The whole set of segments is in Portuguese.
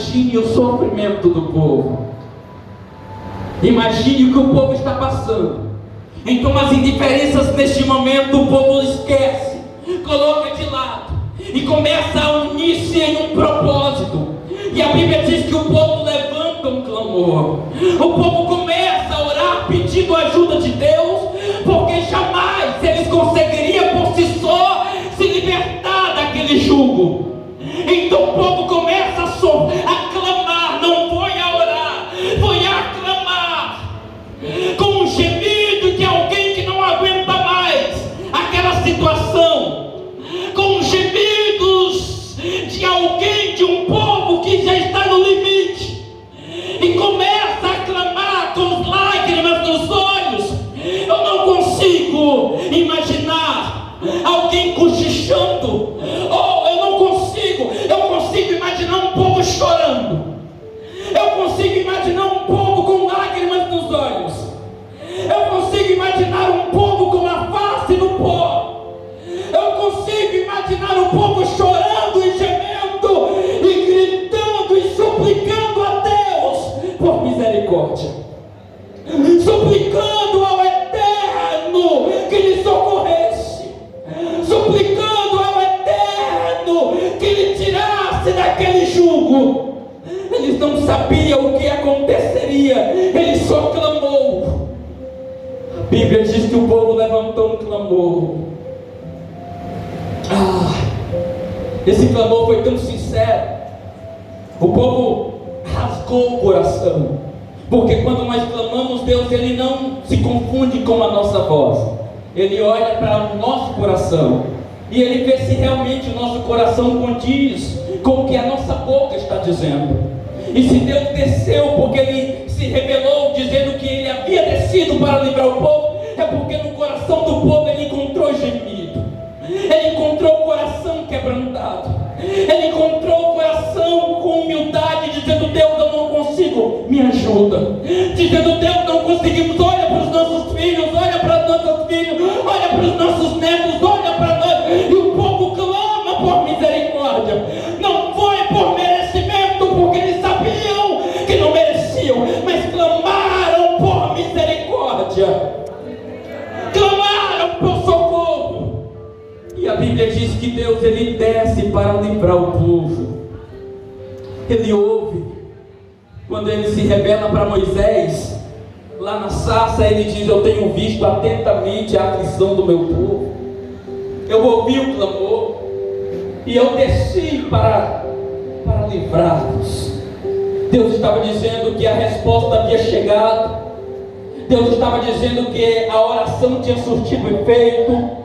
imagine o sofrimento do povo. Imagine o que o povo está passando. Então as indiferenças neste momento o povo esquece, coloca de lado e começa a unir-se em um propósito. E a Bíblia diz que o povo levanta um clamor. O povo começa a orar pedindo a ajuda de Deus, porque jamais eles conseguiriam por si só se libertar daquele jugo. Então o povo começa a clamar, não foi a orar, foi a clamar, com um gemido de alguém que não aguenta mais aquela situação, com gemidos de alguém, de um povo que já está no limite, e começa a clamar com lágrimas nos olhos. Eu não consigo imaginar alguém cochichando, eu consigo imaginar um povo chorando, eu consigo imaginar um povo com lágrimas nos olhos, eu consigo imaginar um povo com a face no pó, eu consigo imaginar um povo chorando e gemendo e gritando e suplicando a Deus por misericórdia, suplicando ao Eterno que lhe socorresse, suplicando ao Eterno que lhe tirasse daquele jugo. Eles não sabiam o que aconteceria, ele só clamou. A Bíblia diz que o povo levantou um clamor. Esse clamor foi tão sincero, o povo rasgou o coração, porque quando nós clamamos, Deus, ele não se confunde com a nossa voz, ele olha para o nosso coração e ele vê se realmente o nosso coração condiz com o que a nossa boca está dizendo. E se Deus desceu porque ele se revelou dizendo que ele havia descido para livrar o povo, é porque no coração do povo ele encontrou gemido, ele encontrou o coração quebrantado, ele encontrou o coração com humildade, dizendo: Deus, eu não consigo, me ajuda, dizendo: Deus, não conseguimos, olha para os nossos filhos, olha para os nossos filhos, olha para os nossos netos, olha para nós. E o povo clama por misericórdia, não foi por merecimento, porque eles sabiam que não mereciam, mas clamaram por misericórdia, clamaram por socorro. E a Bíblia diz que Deus, ele desce para livrar o povo. Ele ouve, quando ele se revela para Moisés, lá na sarça, ele diz: eu tenho visto atentamente a aflição do meu povo, eu ouvi o clamor, e eu desci para livrá-los. Deus estava dizendo que a resposta havia chegado, Deus estava dizendo que a oração tinha surtido efeito,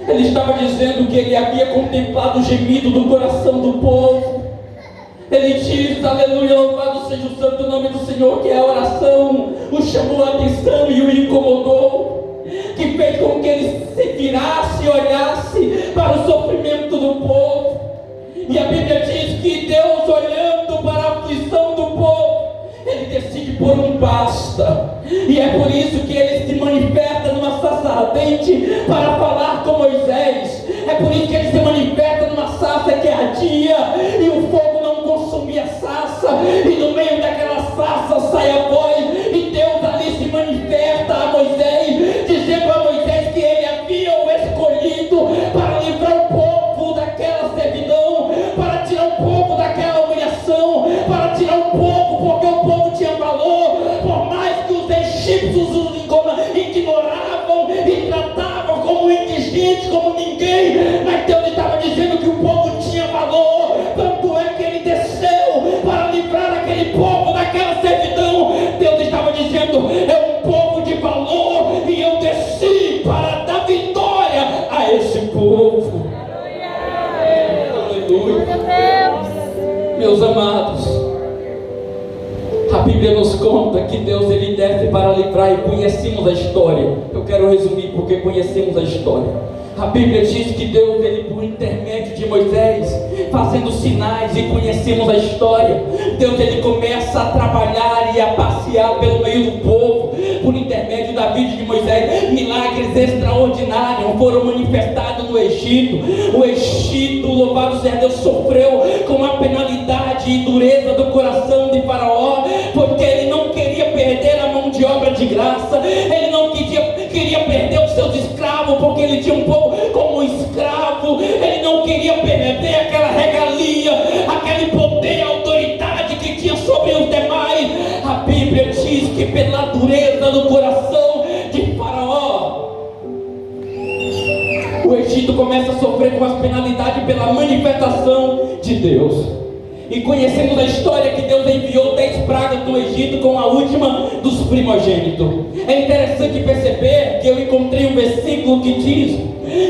ele estava dizendo que ele havia contemplado o gemido do coração do povo. Ele diz: aleluia, louvado seja o santo nome do Senhor, que a oração o chamou a atenção e o incomodou, que fez com que ele se virasse e olhasse para o sofrimento do povo. E a Bíblia diz que Deus, olhando para a aflição do povo, ele decide por um basta. E é por isso que ele se manifesta numa sarça ardente para falar com Moisés. É por isso que ele se manifesta numa sarça que ardia e o fogo não consumia a sarça, e no meio daquela sarça sai a voz, e Deus ali se manifesta a Moisés, dizendo a Moisés que ele havia o escolhido para livrar o povo daquela servidão, para tirar o povo daquela humilhação, para tirar o povo, porque o povo tinha valor, por mais que os egípcios os ignoravam e tratavam como indigentes, como ninguém, mas Deus estava dizendo que o povo tinha valor. Tanto é que ele desceu para livrar aquele povo daquela servidão. Deus estava dizendo: é um povo de valor, e eu desci para dar vitória a esse povo. Aleluia. Meus amados, a Bíblia nos conta que Deus, ele desce para livrar, e conhecemos a história. Eu quero resumir porque conhecemos a história. A Bíblia diz que Deus, ele por intermédio de Moisés, fazendo sinais, e conhecemos a história. Deus, ele começa a trabalhar e a passear pelo meio do povo, por intermédio da vida de Moisés. Milagres extraordinários foram manifestados no Egito. O Egito, louvado seja Deus, sofreu com a penalidade maldade e dureza do coração de Faraó, porque ele não queria perder a mão de obra de graça, ele não queria perder os seus escravos, porque ele tinha um povo como escravo, ele não queria perder aquela regalia, aquele poder e autoridade que tinha sobre os demais. A Bíblia diz que pela dureza do coração de Faraó, o Egito começa a sofrer com as penalidades pela manifestação de Deus. E conhecemos a história que Deus enviou 10 pragas no Egito, com a última dos primogênitos. É interessante perceber que eu encontrei um versículo que diz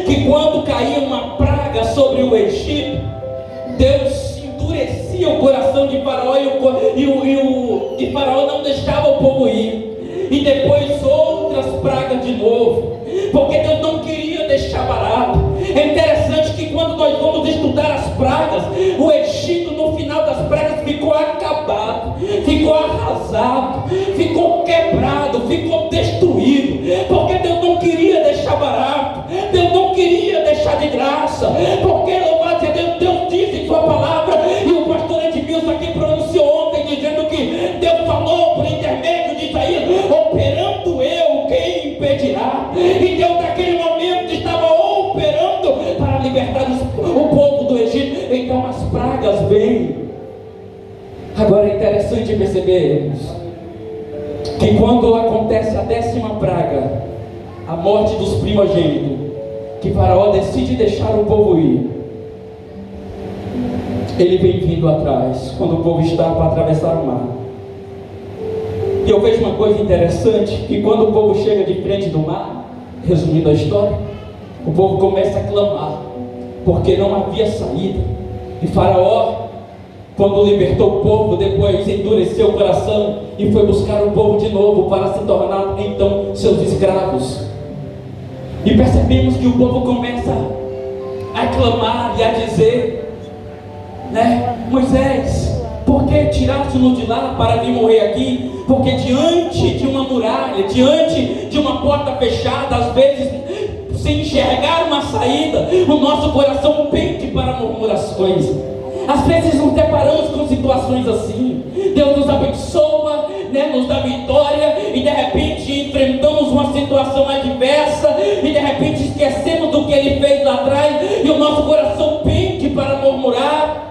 que quando caía uma praga sobre o Egito, Deus endurecia o coração de Faraó e Faraó não deixava o povo ir. E depois outras pragas de novo, porque Deus não queria deixar barato. É interessante que quando nós vamos estudar as pragas, o Egito no final das pragas ficou acabado, ficou arrasado, ficou quebrado, ficou destruído, porque Deus não queria deixar barato, Deus não queria deixar de graça, porque louvado seja Deus, Deus disse em sua palavra, e o pastor Edmilson aqui pronunciou ontem, dizendo que Deus falou por intermédio de Isaías: operando eu, quem impedirá? E Deus naquele momento estava operando para libertar o povo do Egito. Então as pragas vêm. Agora é interessante percebermos que quando acontece a 10ª praga, a morte dos primogênitos, que Faraó decide deixar o povo ir, ele vem vindo atrás, quando o povo está para atravessar o mar. E eu vejo uma coisa interessante, que quando o povo chega de frente do mar, resumindo a história, o povo começa a clamar, porque não havia saída. E Faraó, quando libertou o povo, depois endureceu o coração e foi buscar o povo de novo para se tornar então seus escravos. E percebemos que o povo começa a clamar e a dizer, Moisés, por que tiraste-nos de lá para vir morrer aqui? Porque diante de uma muralha, diante de uma porta fechada, às vezes sem enxergar uma saída, o nosso coração pende para murmurações. Às vezes nos deparamos com situações assim. Deus nos abençoa, nos dá vitória, e de repente enfrentamos uma situação adversa, e de repente esquecemos do que Ele fez lá atrás, e o nosso coração pende para murmurar.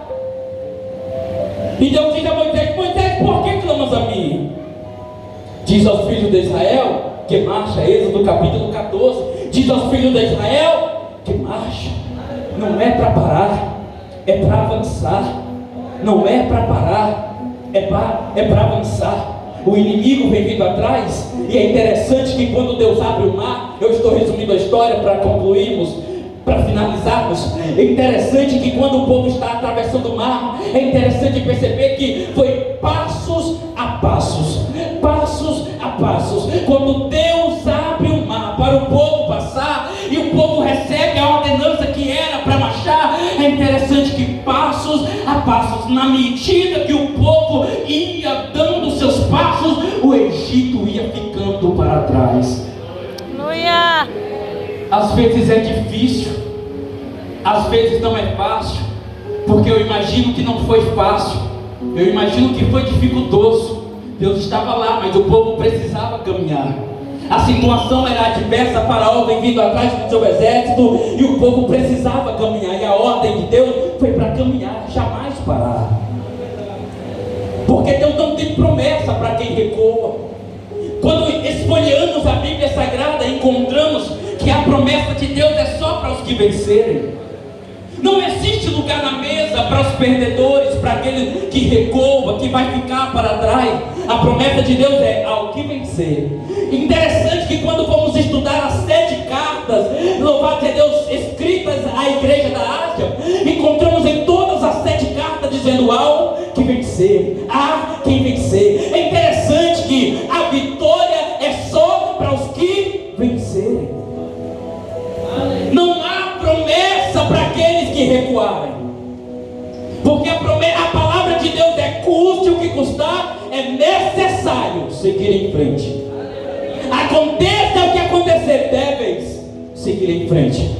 E Deus diz a Moisés: Moisés, por que clamas a mim? Diz aos filhos de Israel que marcha, Êxodo capítulo 14, diz aos filhos de Israel que marcha, não é para parar, é para avançar. Não é para parar, é para avançar. O inimigo vem vindo atrás. E é interessante que quando Deus abre o mar, eu estou resumindo a história para concluirmos, para finalizarmos. É interessante que quando o povo está atravessando o mar, é interessante perceber que foi passos a passos, passos a passos. Quando Deus abre o mar para o povo passar, e o povo recebe a ordenança que era para marchar, é interessante que passos a passos, na medida que o povo ia dando seus passos, o Egito ia ficando para trás. Aleluia! Às vezes é difícil, às vezes não é fácil, porque eu imagino que não foi fácil, eu imagino que foi dificultoso. Deus estava lá, mas o povo precisava caminhar. A situação era adversa, Faraó vem vindo atrás do seu exército, e o povo precisava caminhar, e a ordem de Deus foi para caminhar, jamais parar. Porque Deus não tem promessa para quem recua. Quando esfolheamos a Bíblia Sagrada, encontramos que a promessa de Deus é só para os que vencerem. Não existe lugar na mesa para os perdedores, para aquele que recua, que vai ficar para trás. A promessa de Deus é ao que vencer. Interessante que quando vamos estudar as 7 cartas, louvado seja Deus, escritas à igreja da Ásia, encontramos em todas as 7 cartas dizendo ao que vencer, a quem vencer. É interessante que a vitória é só para os que vencerem. Não há promessa para aqueles que recuarem, porque a palavra de Deus é: custe o que custar, é necessário seguir em frente. Aconteça o que acontecer, deveis seguir em frente.